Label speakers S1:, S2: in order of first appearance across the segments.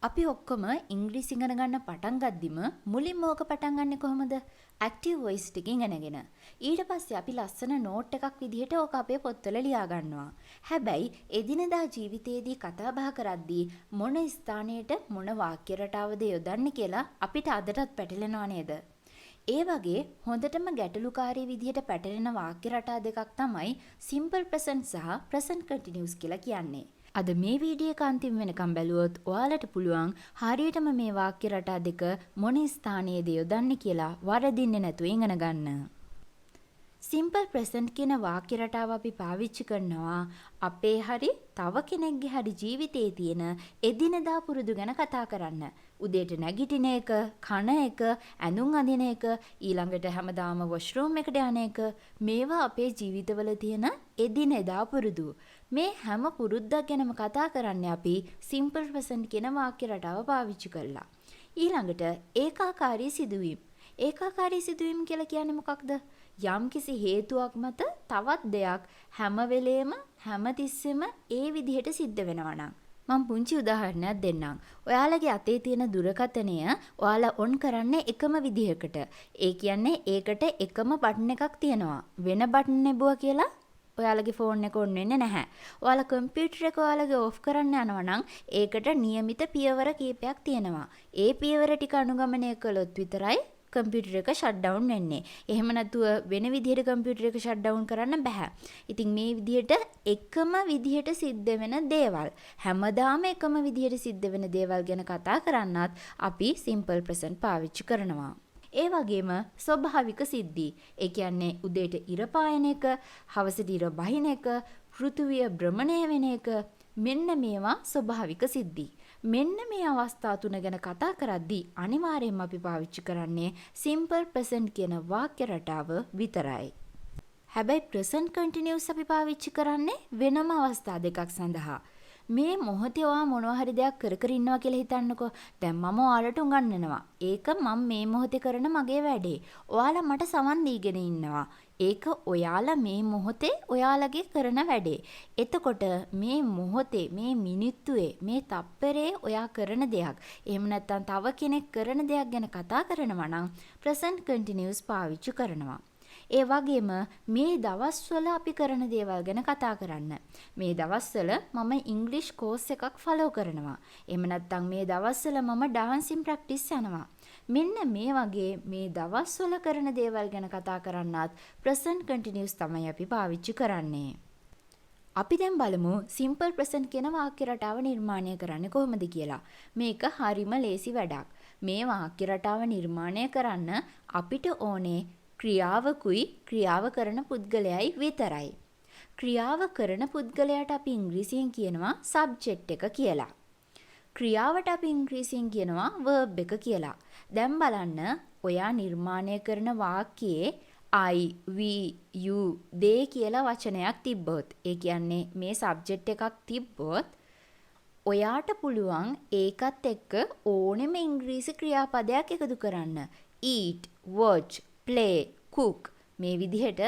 S1: අපි ඔක්කොම ඉංග්‍රීසි ඉගෙන ගන්න පටන් ගද්දිම මුලින්ම ඕක පටන් ගන්නෙ කොහොමද? ඇක්ටිව් වොයිස් ටික ඉගෙනගෙන. ඊට පස්සේ අපි ලස්සන නෝට් එකක් විදිහට ඕක අපේ පොත්වල ලියා ගන්නවා. හැබැයි එදිනෙදා ජීවිතයේදී කතා බහ කරද්දී මොන ස්ථානයට මොන වාක්‍ය රටාවද යොදන්නේ කියලා අපිට අදටත් පැටලෙනව නේද? ඒ වගේ හොඳටම ගැටලුකාරී විදිහට පැටලෙන වාක්‍ය රටා දෙකක් තමයි සිම්පල් ප්‍රසන්ට් සහ ප්‍රසන්ට් කන්ටිනියුස් කියලා කියන්නේ. අද මේ වීඩියෝ එක අන්තිම වෙනකම් බැලුවොත් ඔයාලට පුළුවන් හරියටම මේ වාක්‍ය රටා දෙක මොන ස්ථානයේද යොදන්නේ කියලා වරදින්නේ නැතුව ඉගෙන ගන්න. සිම්පල් ප්‍රසන්ට් කියන වාක්‍ය රටාව අපි පාවිච්චි කරනවා අපේ හරි තව කෙනෙක්ගේ හරි ජීවිතයේ තියෙන එදිනෙදා පුරුදු ගැන කතා කරන්න. උදේට නැගිටින එක, කන එක, ඇඳුම් අඳින එක, ඊළඟට හැමදාම වොෂ්රූම් එකට යන එක, මේවා අපේ ජීවිතවල තියෙන එදිනෙදා පුරුදු. මේ හැම පුරුද්දක් ගැනම කතා කරන්නේ අපි සිම්පල් ප්‍රසන්ට් කියන වාක්‍ය රටාව පාවිච්චි කරලා. ඊළඟට ඒකාකාරී සිදුවීම්. ඒකාකාරී සිදුවීම් කියලා කියන්නේ මොකක්ද? යම්කිසි හේතුවක් මත තවත් දෙයක් හැම වෙලේම හැමතිස්සෙම ඒ විදිහට සිද්ධ වෙනවා නම් මම පුංචි උදාහරණයක් දෙන්නම්. ඔයාලගේ අතේ තියෙන දුරකථනය ඔයාලා ඔන් කරන්නේ එකම විදිහකට. ඒ කියන්නේ ඒකට එකම බටන් එකක් තියෙනවා. වෙන බටන් නෙබුවා කියලා ඔයාලගේ ෆෝන් එක ඔන් වෙන්නේ නැහැ. ඔයාලා කම්පියුටර් එක ඔයාලගේ ඔෆ් කරන්න යනවා නම් ඒකට નિયમિત පියවර කීපයක් තියෙනවා. ඒ පියවර ටික අනුගමනය කළොත් විතරයි කම්පියුටර් එක ෂට් ඩවුන් වෙන්නේ. එහෙම නැතුව වෙන විදිහට කම්පියුටර් එක ෂට් ඩවුන් කරන්න බෑ. ඉතින් මේ විදිහට එකම විදිහට සිද්ධ වෙන දේවල් හැමදාම එකම විදිහට සිද්ධ වෙන දේවල් ගැන කතා කරන්නත් අපි සිම්පල් ප්‍රසන්ට් පාවිච්චි කරනවා. ඒ වගේම ස්වභාවික සිද්ධි. ඒ කියන්නේ උදේට ඉර පායන එක, හවසට ඉර බහින එක, පෘථුවිය භ්‍රමණය වෙන එක, මෙන්න මේවා ස්වභාවික සිද්ධි. මෙන්න මේ අවස්ථා තුන ගැන කතා කරද්දී අනිවාර්යයෙන්ම අපි පාවිච්චි කරන්නේ සිම්පල් ප්‍රසන්ට් කියන වාක්‍ය රටාව විතරයි. හැබැයි ප්‍රසන්ට් කන්ටිනියුස් අපි පාවිච්චි කරන්නේ වෙනම අවස්ථා දෙකක් සඳහා. මේ මොහොතේ ඔයා මොනවා හරි දෙයක් කර කර ඉන්නවා කියලා හිතන්නකෝ. දැන් මම ඔයාලට උගන්වනවා. ඒක මම මේ මොහොතේ කරන මගේ වැඩේ. ඔයාලා මට සමන් දීගෙන ඉන්නවා. ඒක ඔයාලා මේ මොහොතේ ඔයාලගේ කරන වැඩේ. එතකොට මේ මොහොතේ මේ මිනිත්තුවේ මේ තප්පරේ ඔයා කරන දෙයක්. එහෙම නැත්නම් තව කෙනෙක් කරන දෙයක් ගැන කතා කරනවා නම් ප්‍රසන්ට් කන්ටිනියුස් පාවිච්චි කරනවා. ඒ වගේම මේ දවස්වල අපි කරන දේවල් ගැන කතා කරන්න. මේ දවස්වල මම ඉංග්‍රීසි කෝස් එකක් ෆලෝ කරනවා. එහෙම නැත්නම් මේ දවස්වල මම ඩාන්සින් ප්‍රැක්ටිස් යනවා. මෙන්න මේ වගේ මේ දවස්වල කරන දේවල් ගැන කතා කරන්නත් ප්‍රසන්ට් කන්ටිනියුස් තමයි අපි පාවිච්චි කරන්නේ. අපි දැන් බලමු සිම්පල් ප්‍රසන්ට් කියන වාක්‍ය රටාව නිර්මාණය කරන්නේ කොහොමද කියලා. මේක හරිම ලේසි වැඩක්. මේ වාක්‍ය රටාව නිර්මාණය කරන්න අපිට ඕනේ ක්‍රියාවකුයි ක්‍රියාව කරන පුද්ගලයයි විතරයි. ක්‍රියාව කරන පුද්ගලයාට අපි ඉංග්‍රීසියෙන් කියනවා සබ්ජෙක්ට් එක කියලා. ක්‍රියාවට අපි ඉංග්‍රීසියෙන් කියනවා verb එක කියලා. දැන් බලන්න ඔයා නිර්මාණය කරන වාක්‍යයේ I, we, you, they කියලා වචනයක් තිබ්බොත්, ඒ කියන්නේ මේ සබ්ජෙක්ට් එකක් තිබ්බොත් ඔයාට පුළුවන් ඒකත් එක්ක ඕනෙම ඉංග්‍රීසි ක්‍රියාපදයක් එකතු කරන්න. eat, watch, play, cook. මේ විදිහට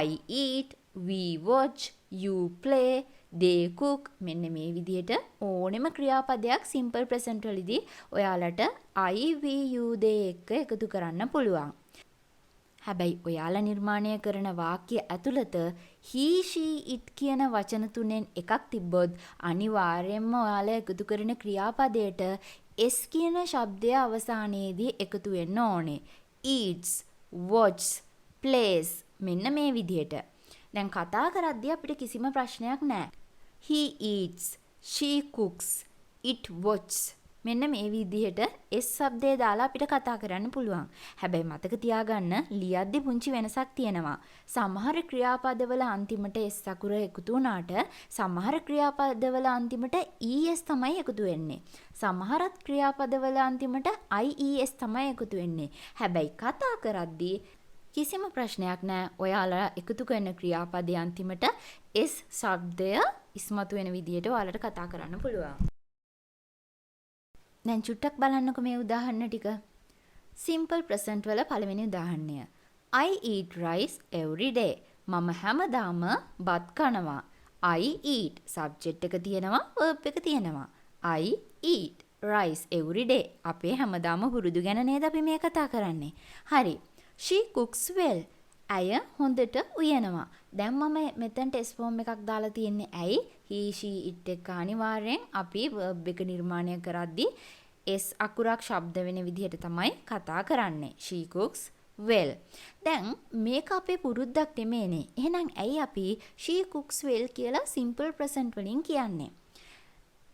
S1: I eat, we watch, you play, they cook. මෙන්න මේ විදිහට ඕනෙම ක්‍රියාපදයක් සිම්පල් ප්‍රසන්ට් වලදී ඔයාලට I, we, you, they එක්ක එකතු කරන්න පුළුවන්. හැබැයි ඔයාලා නිර්මාණය කරන වාක්‍ය ඇතුළත he, she, it කියන වචන තුනෙන් එකක් තිබ්බොත් අනිවාර්යයෙන්ම ඔයාලා එකතු කරන ක්‍රියාපදයට s කියන ශබ්දය අවසානයේදී එකතු වෙන්න ඕනේ. eats, watches, plays. මෙන්න මේ විදිහට. දැන් කතා කරද්දී අපිට කිසිම ප්‍රශ්නයක් නැහැ. He eats, she cooks, it watches. මෙන්න මේ විදිහට S શબ્දය දාලා අපිට කතා කරන්න පුළුවන්. හැබැයි මතක තියාගන්න ලියද්දී පුංචි වෙනසක් තියෙනවා. සමහර ක්‍රියාපදවල අන්තිමට S අකුර එකතු වුණාට සමහර ක්‍රියාපදවල අන්තිමට ES තමයි එකතු වෙන්නේ. සමහරත් ක්‍රියාපදවල අන්තිමට IES තමයි එකතු වෙන්නේ. හැබැයි කතා කරද්දී කිසිම ප්‍රශ්නයක් නැහැ. ඔයාලා එකතු කරන ක්‍රියාපදයේ අන්තිමට S ශබ්දය ඉස්මතු වෙන විදිහට ඔයාලට කතා කරන්න පුළුවන්. දැන් චුට්ටක් බලන්නකො මේ උදාහරණ ටික. සිම්පල් ප්‍රසන්ට් වල පළවෙනි උදාහරණය. I eat rice every day. මම හැමදාම බත් කනවා. I eat සබ්ජෙක්ට් එක තියෙනවා, verb එක තියෙනවා. I eat rice every day. අපේ හැමදාම පුරුදු ගැන නේද අපි මේ කතා කරන්නේ. හරි. She cooks well. ඇය හොඳට උයනවා. දැන් මම මෙතනට S form එකක් දාලා තියෙන්නේ ඇයි? he she it එක අනිවාර්යෙන් අපි verb එක නිර්මාණය කරද්දී S අකුරක් ශබ්ද වෙන විදිහට තමයි කතා කරන්නේ. She cooks well. දැන් මේක අපේ පුරුද්දක් නෙමෙයිනේ. එහෙනම් ඇයි අපි she cooks well කියලා simple present වලින් කියන්නේ?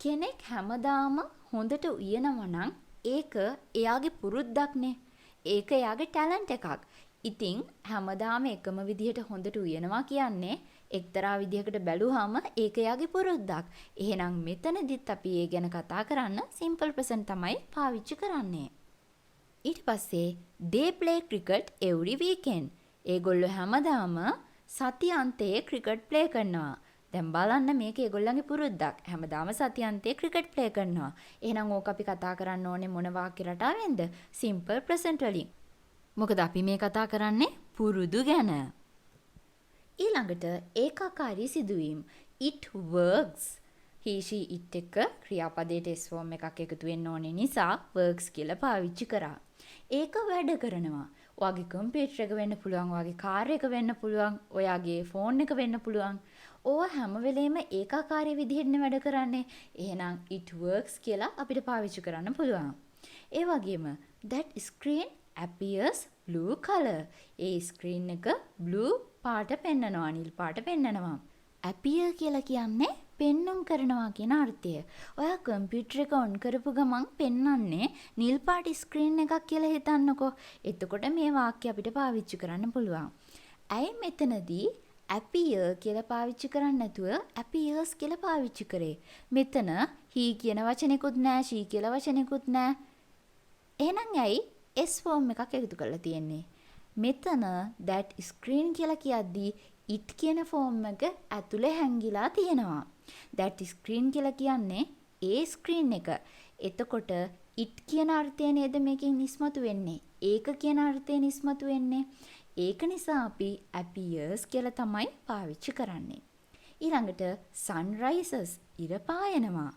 S1: කෙනෙක් හැමදාම හොඳට උයනවා නම් ඒක එයාගේ පුරුද්දක්නේ. ඒක එයාගේ ටැලන්ට් එකක්. ඉතින් හැමදාම එකම විදිහට හොඳට උයනවා කියන්නේ එක්තරා විදිහකට බැලුවාම ඒක එයාගේ පුරුද්දක්. එහෙනම් මෙතනදිත් අපි ඒ ගැන කතා කරන්න simple present තමයි පාවිච්චි කරන්නේ. ඊට පස්සේ they play cricket every weekend. ඒගොල්ලෝ හැමදාම සතියන්තයේ ක්‍රිකට් ප්ලේ කරනවා. දැන් බලන්න මේක ඒගොල්ලන්ගේ පුරුද්දක්. හැමදාම සතියන්තයේ ක්‍රිකට් ප්ලේ කරනවා. එහෙනම් ඕක අපි කතා කරන්න ඕනේ මොන වාක්‍ය රටාවෙන්ද? simple present වලින්. මොකද අපි මේ කතා කරන්නේ පුරුදු ගැන. ඊළඟට ඒකාකාරී සිදුවීම්. it works. he she it එක ක්‍රියාපදයට s form එකක් එකතු වෙන්න ඕනේ නිසා works කියලා පාවිච්චි කරා. ඒක වැඩ කරනවා. ඔයාගේ කම්පියුටර් එක වෙන්න පුළුවන්, ඔයාගේ කාර් එක වෙන්න පුළුවන්, ඔයාගේ ෆෝන් එක වෙන්න පුළුවන්. ඕවා හැම වෙලේම ඒකාකාරී විදිහටනේ වැඩ කරන්නේ. එහෙනම් it works කියලා අපිට පාවිච්චි කරන්න පුළුවන්. ඒ වගේම that screen appears blue color. A screen එක blue පාට පෙන්නනවා, නිල් පාට පෙන්නනවා. appear කියලා කියන්නේ පෙන්눔 කරනවා කියන අර්ථය. ඔයා කම්පියුටර් එක ඔන් කරපු ගමන් පෙන්වන්නේ නිල් පාට ස්ක්‍රීන් එකක් කියලා හිතන්නකෝ. එතකොට මේ වාක්‍ය අපිට පාවිච්චි කරන්න පුළුවන්. ඇයි මෙතනදී appear කියලා පාවිච්චි කරන්නේ නැතුව appears කියලා පාවිච්චි කරේ? මෙතන he කියන වචනෙකුත් නැහැ, she කියලා වචනෙකුත් නැහැ. එහෙනම් ඇයි S form එකක් එකතු කරලා තියෙන්නේ? මෙතන that screen කියලා කියද්දී it කියන form එක ඇතුලේ හැංගිලා තියෙනවා. that screen කියලා කියන්නේ ඒ screen එක. එතකොට it කියන අර්ථය නේද මේකෙන් ඉස්මතු වෙන්නේ. ඒක කියන අර්ථයෙන් ඉස්මතු වෙන්නේ. ඒක නිසා අපි appears කියලා තමයි පාවිච්චි කරන්නේ. ඊළඟට sunrises ඉර පායනවා.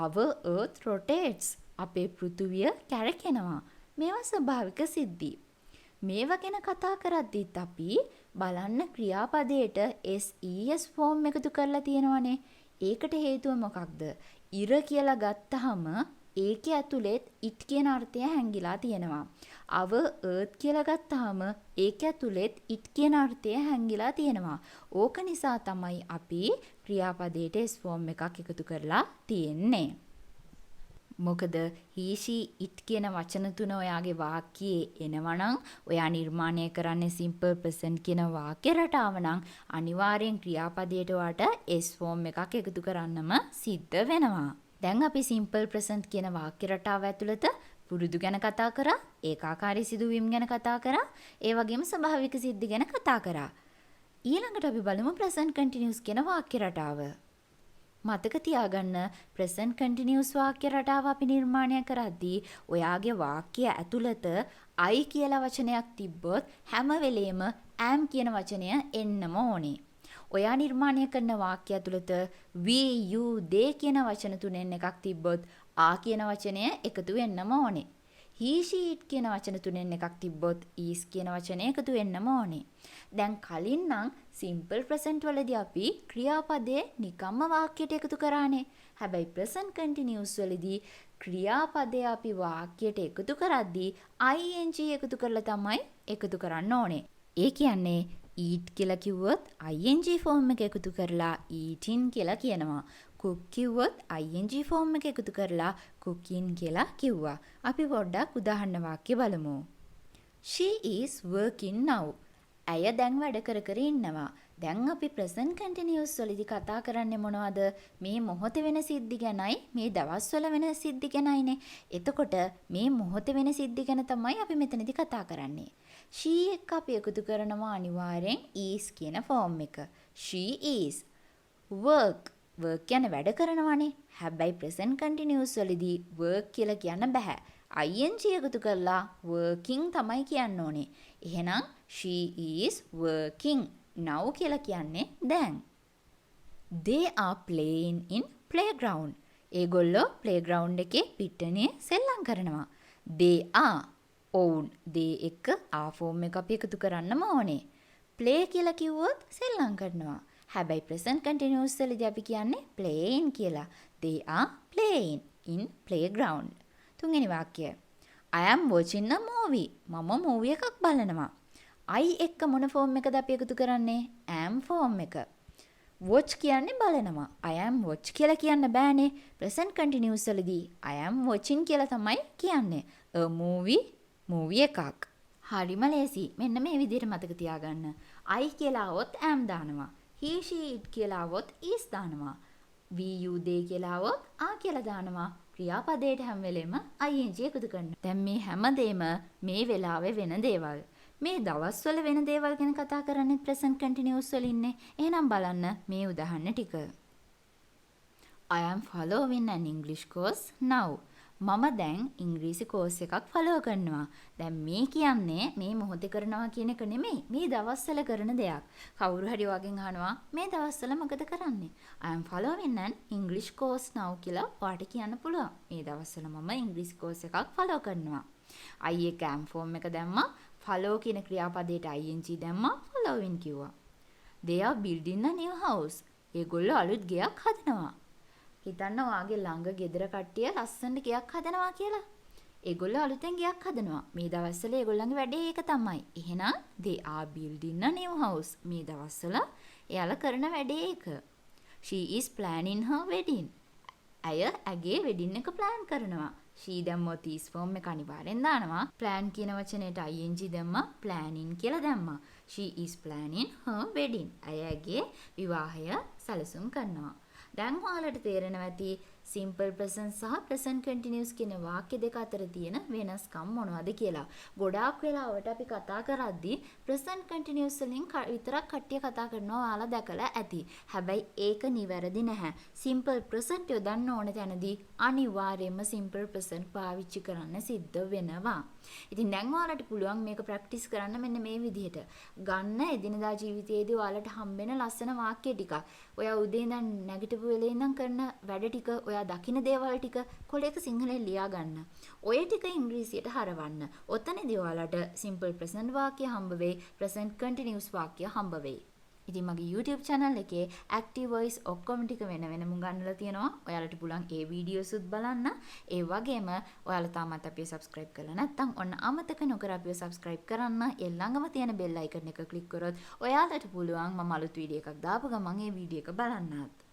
S1: our earth rotates. අපේ පෘථුවිය කැරකෙනවා. මේවා ස්වභාවික සිද්ධි. මේවා ගැන කතා කරද්දිත් අපි බලන්න ක්‍රියාපදයට SES ෆෝම් එකතු කරලා තියෙනවනේ. ඒකට හේතුව මොකක්ද? ඉර කියලා ගත්තාම ඒකේ ඇතුළෙත් it කියන අර්ථය හැංගිලා තියෙනවා. our earth කියලා ගත්තාම ඒකේ ඇතුළෙත් it කියන අර්ථය හැංගිලා තියෙනවා. ඕක නිසා තමයි අපි ක්‍රියාපදයට S ෆෝම් එකක් එකතු කරලා තියෙන්නේ. මොකද he she it කියන වචන තුන ඔයාගේ වාක්‍යයේ එනවනම් ඔයා නිර්මාණය කරන්නේ simple present කියන වාක්‍ය රටාව නම් අනිවාර්යෙන් ක්‍රියාපදයට ඔයාට S form එකක් එකතු කරන්නම සිද්ධ වෙනවා. දැන් අපි simple present කියන වාක්‍ය රටාව ඇතුළත පුරුදු ගැන කතා කරා, ඒකාකාරී සිදුවීම් ගැන කතා කරා, ඒ වගේම ස්වභාවික සිද්ධි ගැන කතා කරා. ඊළඟට අපි බලමු present continuous කියන වාක්‍ය රටාව. මතක තියාගන්න present continuous වාක්‍ය රටාව අපි නිර්මාණය කරද්දී ඔයාගේ වාක්‍ය ඇතුළත I කියලා වචනයක් තිබ්බොත් හැම වෙලේම am කියන වචනය එන්නම ඕනේ. ඔයා නිර්මාණය කරන වාක්‍ය ඇතුළත we, you, they කියන වචන තුනෙන් එකක් තිබ්බොත් ආ කියන වචනය එකතු වෙන්නම ඕනේ. he, she, it කියන වචන තුනෙන් එකක් තිබ්බොත් is කියන වචනය එකතු වෙන්නම ඕනේ. දැන් කලින් නම් simple present වලදී අපි ක්‍රියාපදයේ නිකම්ම වාක්‍යයට එකතු කරානේ. හැබැයි present continuous වලදී ක්‍රියාපදය අපි වාක්‍යයට එකතු කරද්දී ing එකතු කරලා තමයි එකතු කරන්න ඕනේ. ඒ කියන්නේ eat කියලා කිව්වොත් ing form එක එකතු කරලා eating කියලා කියනවා. cook කිව්වොත් ing form එක එකතු කරලා cooking කියලා කිව්වා. අපි පොඩ්ඩක් උදාහරණ වාක්‍ය බලමු. She is working now. ඇය දැන් වැඩ කර කර ඉන්නවා. දැන් අපි present continuous වලදී කතා කරන්නේ මොනවද? මේ මොහොතේ වෙන සිද්ධි ගැනයි, මේ දවස්වල වෙන සිද්ධි ගැනයිනේ. එතකොට මේ මොහොතේ වෙන සිද්ධි ගැන තමයි අපි මෙතනදී කතා කරන්නේ. she එක අපි එකතු කරනවා අනිවාර්යෙන් is කියන form එක. she is. work කියන්නේ වැඩ කරනවානේ. හැබැයි present continuous වලදී work කියලා කියන්න බෑ. ing එකතු කරලා working තමයි කියන්න ඕනේ. එහෙනම් she is working. now කියලා කියන්නේ දැන්. they are playing in playground. ඒගොල්ලෝ ප්ලේග්‍රවුන්ඩ් එකේ පිට්ටනියේ සෙල්ලම් කරනවා. they are ඔවුන් they එක්ක ආ ෆෝම් එක අපි එකතු කරන්නම ඕනේ. play කියලා කිව්වොත් සෙල්ලම් කරනවා. හැබැයි present continuous වලදී අපි කියන්නේ playing කියලා. they are playing in playground. තුන්වෙනි වාක්‍යය. I am watching a movie. මම මූවි එකක් බලනවා. I එක්ක මොන ෆෝම් එකද අපි එකතු කරන්නේ? am ෆෝම් එක. watch කියන්නේ බලනවා. I am watch කියලා කියන්න බෑනේ. present continuous වලදී I am watching කියලා තමයි කියන්නේ. a movie එකක්. හරිම ලේසි. මෙන්න මේ විදිහට මතක තියාගන්න. I කියලා આવොත් am දානවා. he she it කියලා આવොත් is දානවා. we you they කියලා આવොත් ආ කියලා දානවා. ක්‍රියාපදයට හැම වෙලෙම ing එකතු කරනවා. දැන් මේ හැමදේම මේ වෙලාවේ වෙන දේවල්. මේ දවස්වල වෙන දේවල් ගැන කතා කරන්නේ present continuous වලින්නේ. එහෙනම් බලන්න මේ උදාහරණ ටික. I am following an English course now. මම දැන් ඉංග්‍රීසි කෝස් එකක් ෆලෝ කරනවා. දැන් මේ කියන්නේ මේ මොහොතේ කරනවා කියන එක නෙමෙයි. මේ දවස්වල කරන දෙයක්. කවුරු හරි වගෙන් අහනවා මේ දවස්වල මොකද කරන්නේ? I am following an English course now කියලා ඔයාට කියන්න පුළුවන්. මේ දවස්වල මම ඉංග්‍රීසි කෝස් එකක් ෆලෝ කරනවා. I එක am ෆෝම් එක දැම්මා. follow කියන ක්‍රියාපදයට ing දැම්මා. following කිව්වා. They are building a new house. ඒගොල්ලෝ අලුත් ගෙයක් හදනවා. හිතන්න ඔයාගේ ළඟ ගෙදර කට්ටිය ලස්සනට ගෙයක් හදනවා කියලා. ඒගොල්ලෝ අලුතෙන් ගෙයක් හදනවා. මේ දවස්වල ඒගොල්ලන්ගේ වැඩේ ඒක තමයි. එහෙනම් they are building a new house. මේ දවස්වල එයාලා කරන වැඩේ ඒක. She is planning her wedding. ඇය ඇගේ වෙඩින් එක ප්ලෑන් කරනවා. she දැම්මොත් is form එක අනිවාර්යෙන් දානවා. plan කියන වචනයට ing දැම්මා. planning කියලා දැම්මා. she is planning her wedding. ඇය ඇගේ විවාහය සැලසුම් කරනවා. දැන් ඔයාලට තේරෙනවා ඇති simple present සහ present continuous කියන වාක්‍ය දෙක අතර තියෙන වෙනස්කම් මොනවද කියලා. ගොඩාක් වෙලාවට අපි කතා කරද්දී present continuous වලින් විතරක් කට්ටිය කතා කරනවා ඔයාලා දැකලා ඇති. හැබැයි ඒක නිවැරදි නැහැ. simple present යොදන්න ඕන තැනදී අනිවාර්යයෙන්ම simple present පාවිච්චි කරන්න සිද්ධ වෙනවා. ඉතින් දැන් ඔයාලට පුළුවන් මේක ප්‍රැක්ටිස් කරන්න මෙන්න මේ විදිහට. ගන්න එදිනදා ජීවිතයේදී ඔයාලට හම්බෙන ලස්සන වාක්‍ය ටිකක්. ඔයා උදේ ඉඳන් නැගිටපු වෙලේ ඉඳන් කරන වැඩ ටික ඔයා දකින්න දේවල් ටික කොලයක සිංහලෙන් ලියා ගන්න. ඔය ටික ඉංග්‍රීසියට හරවන්න. ඔතනදී ඔයාලට simple present වාක්‍ය හම්බ වෙයි, present continuous වාක්‍ය හම්බ වෙයි. ඉතින් මගේ YouTube channel එකේ active voice ඔක්කොම ටික වෙන වෙනම ගන්නලා තියෙනවා. ඔයාලට පුළුවන් ඒ වීඩියෝස් උත් බලන්න. ඒ වගේම ඔයාලා තාමත් අපිව subscribe කරලා නැත්නම් ඔන්න අමතක නොකර අපිව subscribe කරන්න. ඒ ළඟම තියෙන bell icon එක click කරොත් ඔයාලට පුළුවන් මම අලුත් වීඩියෝ එකක් දාපු ගමන් ඒ වීඩියෝ එක බලන්නත්.